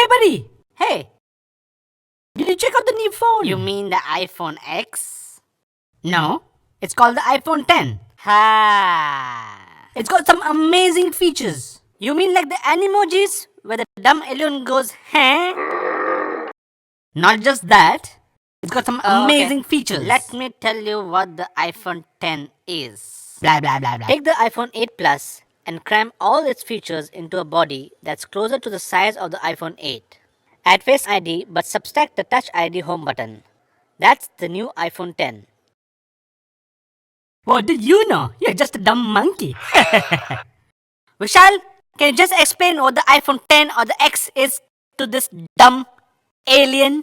Hey buddy! Hey! Did you check out the new phone? You mean the iPhone X? No, it's called the iPhone 10. Ha! It's got some amazing features. You mean like the animojis where the dumb alien goes, huh? Not just that, it's got some amazing features. Let me tell you what the iPhone 10 is. Blah blah blah blah. Take the iPhone 8 Plus and cram all its features into a body that's closer to the size of the iPhone 8. Add Face ID but subtract the Touch ID home button. That's the new iPhone 10. What did you know? You're just a dumb monkey. Vishal, can you just explain what the iPhone 10 or the X is to this dumb alien?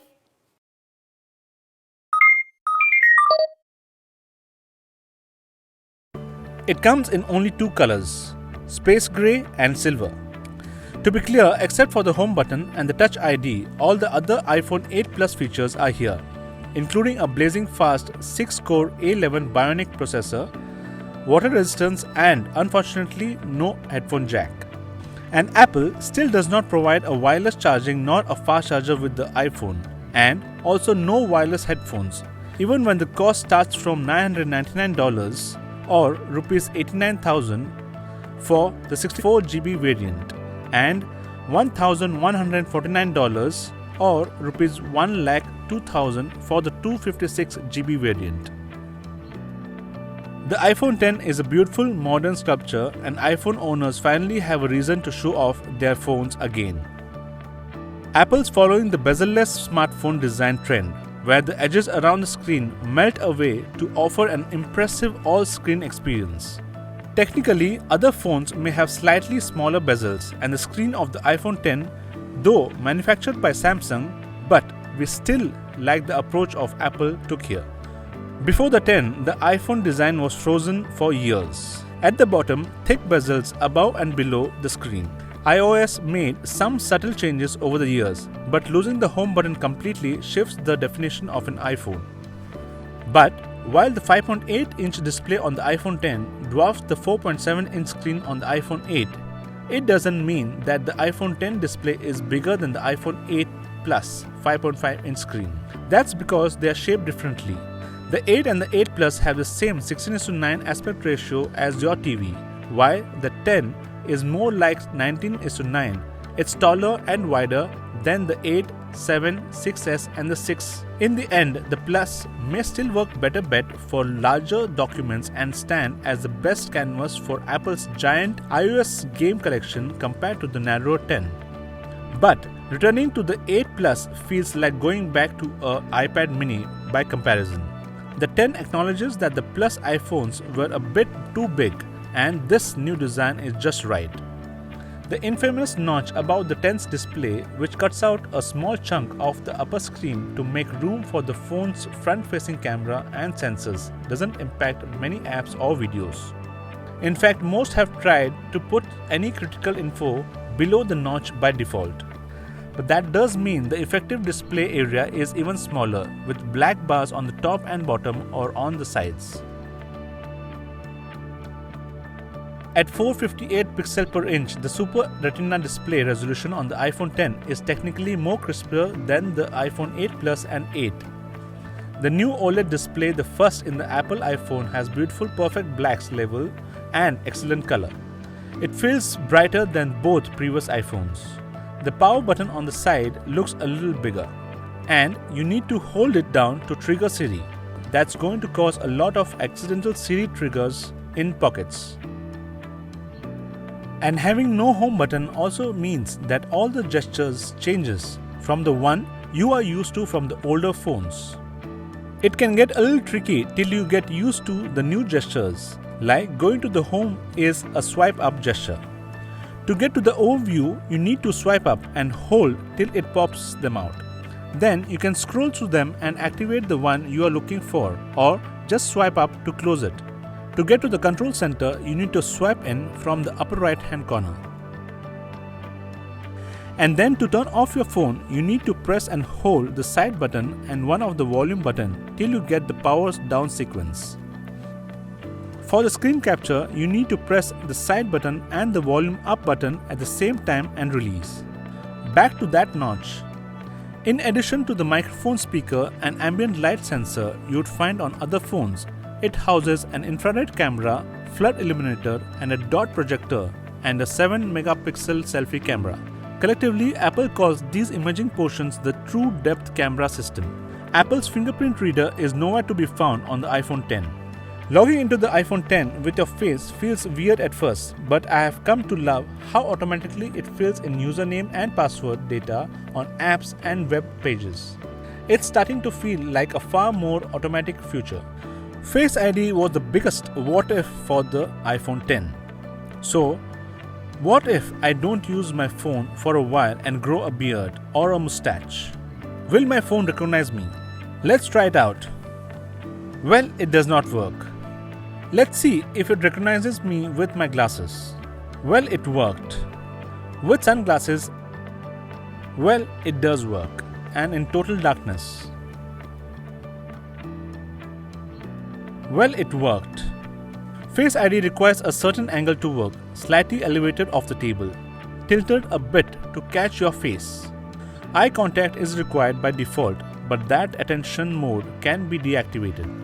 It comes in only two colors, space grey and silver. To be clear, except for the home button and the Touch ID, all the other iPhone 8 Plus features are here, including a blazing fast 6-core A11 Bionic processor, water resistance and, unfortunately, no headphone jack. And Apple still does not provide a wireless charging nor a fast charger with the iPhone, and also no wireless headphones, even when the cost starts from $999 or Rs 89,000 for the 64GB variant and $1,149 or Rs 1,02,000 for the 256GB variant. The iPhone 10 is a beautiful modern sculpture and iPhone owners finally have a reason to show off their phones again. Apple's following the bezel-less smartphone design trend, where the edges around the screen melt away to offer an impressive all-screen experience. Technically, other phones may have slightly smaller bezels and the screen of the iPhone 10, though manufactured by Samsung, but we still like the approach of Apple took here. Before the 10, the iPhone design was frozen for years. At the bottom, thick bezels above and below the screen. iOS made some subtle changes over the years, but losing the home button completely shifts the definition of an iPhone. But while the 5.8-inch display on the iPhone 10 dwarfs the 4.7-inch screen on the iPhone 8, it doesn't mean that the iPhone 10 display is bigger than the iPhone 8 Plus 5.5-inch screen. That's because they are shaped differently. The 8 and the 8 Plus have the same 16:9 aspect ratio as your TV, while the 10 is more like 19:9. It's taller and wider than the 8, 7, 6S and the 6. In the end, the Plus may still work better bet for larger documents and stand as the best canvas for Apple's giant iOS game collection compared to the narrower 10. But returning to the 8 Plus feels like going back to an iPad mini by comparison. The 10 acknowledges that the Plus iPhones were a bit too big, and this new design is just right. The infamous notch above the 10's display, which cuts out a small chunk of the upper screen to make room for the phone's front-facing camera and sensors, doesn't impact many apps or videos. In fact, most have tried to put any critical info below the notch by default. But that does mean the effective display area is even smaller, with black bars on the top and bottom or on the sides. At 458 pixels per inch, the Super Retina display resolution on the iPhone 10 is technically more crisper than the iPhone 8 Plus and 8. The new OLED display, the first in the Apple iPhone, has beautiful perfect blacks level and excellent color. It feels brighter than both previous iPhones. The power button on the side looks a little bigger, and you need to hold it down to trigger Siri. That's going to cause a lot of accidental Siri triggers in pockets. And having no home button also means that all the gestures changes from the one you are used to from the older phones. It can get a little tricky till you get used to the new gestures, like going to the home is a swipe up gesture. To get to the overview, you need to swipe up and hold till it pops them out. Then you can scroll through them and activate the one you are looking for, or just swipe up to close it. To get to the control center, you need to swipe in from the upper right hand corner. And then to turn off your phone, you need to press and hold the side button and one of the volume button till you get the power down sequence. For the screen capture, you need to press the side button and the volume up button at the same time and release. Back to that notch. In addition to the microphone speaker and ambient light sensor you'd find on other phones, it houses an infrared camera, flood illuminator, and a dot projector, and a 7-megapixel selfie camera. Collectively, Apple calls these imaging portions the True Depth Camera System. Apple's fingerprint reader is nowhere to be found on the iPhone X. Logging into the iPhone X with your face feels weird at first, but I have come to love how automatically it fills in username and password data on apps and web pages. It's starting to feel like a far more automatic future. Face ID was the biggest what if for the iPhone X. So, what if I don't use my phone for a while and grow a beard or a mustache? Will my phone recognize me? Let's try it out. Well, it does not work. Let's see if it recognizes me with my glasses. Well, it worked. With sunglasses, well, it does work. And in total darkness. Well, it worked. Face ID requires a certain angle to work, slightly elevated off the table, tilted a bit to catch your face. Eye contact is required by default, but that attention mode can be deactivated.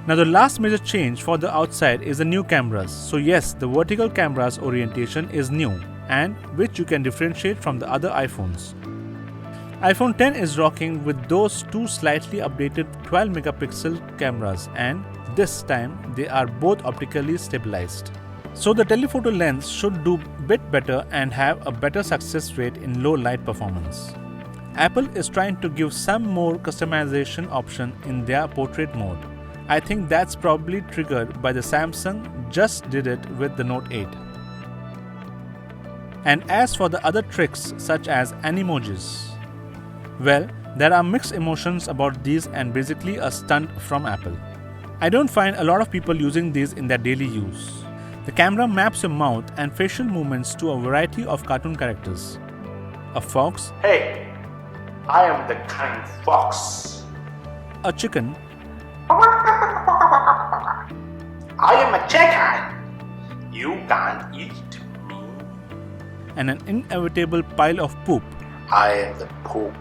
Now the last major change for the outside is the new cameras. So yes, the vertical camera's orientation is new, and which you can differentiate from the other iPhones. iPhone X is rocking with those two slightly updated 12-megapixel cameras, and this time they are both optically stabilized. So the telephoto lens should do a bit better and have a better success rate in low light performance. Apple is trying to give some more customization option in their portrait mode. I think that's probably triggered by the Samsung just did it with the Note 8. And as for the other tricks such as animojis, well, there are mixed emotions about these and basically a stunt from Apple. I don't find a lot of people using these in their daily use. The camera maps your mouth and facial movements to a variety of cartoon characters. A fox. Hey, I am the kind fox. A chicken. I am a chicken. You can't eat me. And an inevitable pile of poop. I am the poop.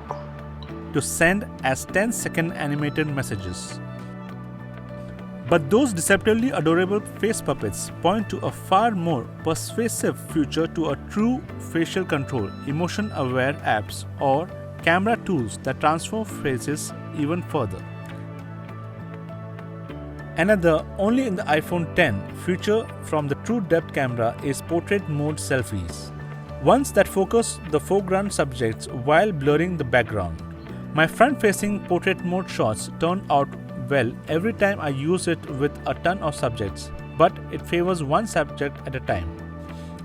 To send as 10-second animated messages. But those deceptively adorable face puppets point to a far more persuasive future to a true facial control, emotion-aware apps, or camera tools that transform faces even further. Another, only in the iPhone X, feature from the True Depth camera is portrait mode selfies. Ones that focus the foreground subjects while blurring the background. My front-facing portrait mode shots turn out well every time I use it with a ton of subjects, but it favors one subject at a time.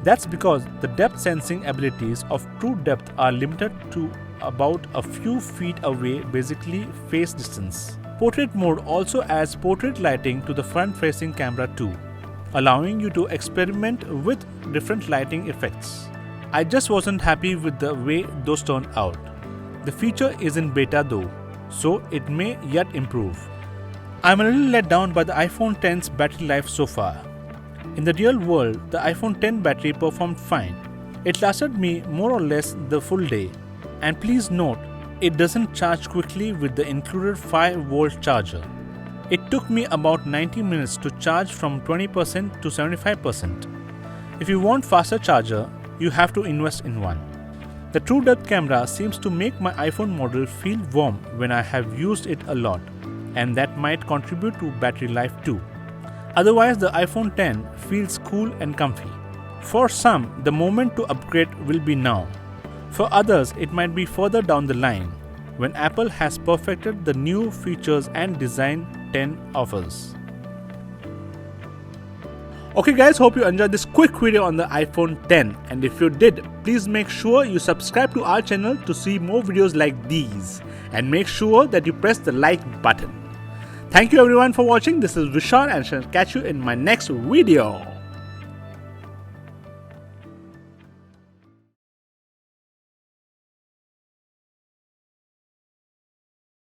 That's because the depth sensing abilities of True Depth are limited to about a few feet away, basically face distance. Portrait mode also adds portrait lighting to the front-facing camera too, allowing you to experiment with different lighting effects. I just wasn't happy with the way those turned out. The feature is in beta though, so it may yet improve. I'm a little let down by the iPhone X's battery life so far. In the real world, the iPhone X battery performed fine. It lasted me more or less the full day. And please note, it doesn't charge quickly with the included 5-volt charger. It took me about 90 minutes to charge from 20% to 75%. If you want faster charger, you have to invest in one. The True Depth camera seems to make my iPhone model feel warm when I have used it a lot, and that might contribute to battery life too. Otherwise, the iPhone X feels cool and comfy. For some, the moment to upgrade will be now. For others, it might be further down the line, when Apple has perfected the new features and design 10 offers. Okay guys, hope you enjoyed this quick video on the iPhone X, and if you did, please make sure you subscribe to our channel to see more videos like these, and make sure that you press the like button. Thank you everyone for watching. This is Vishal and I shall catch you in my next video.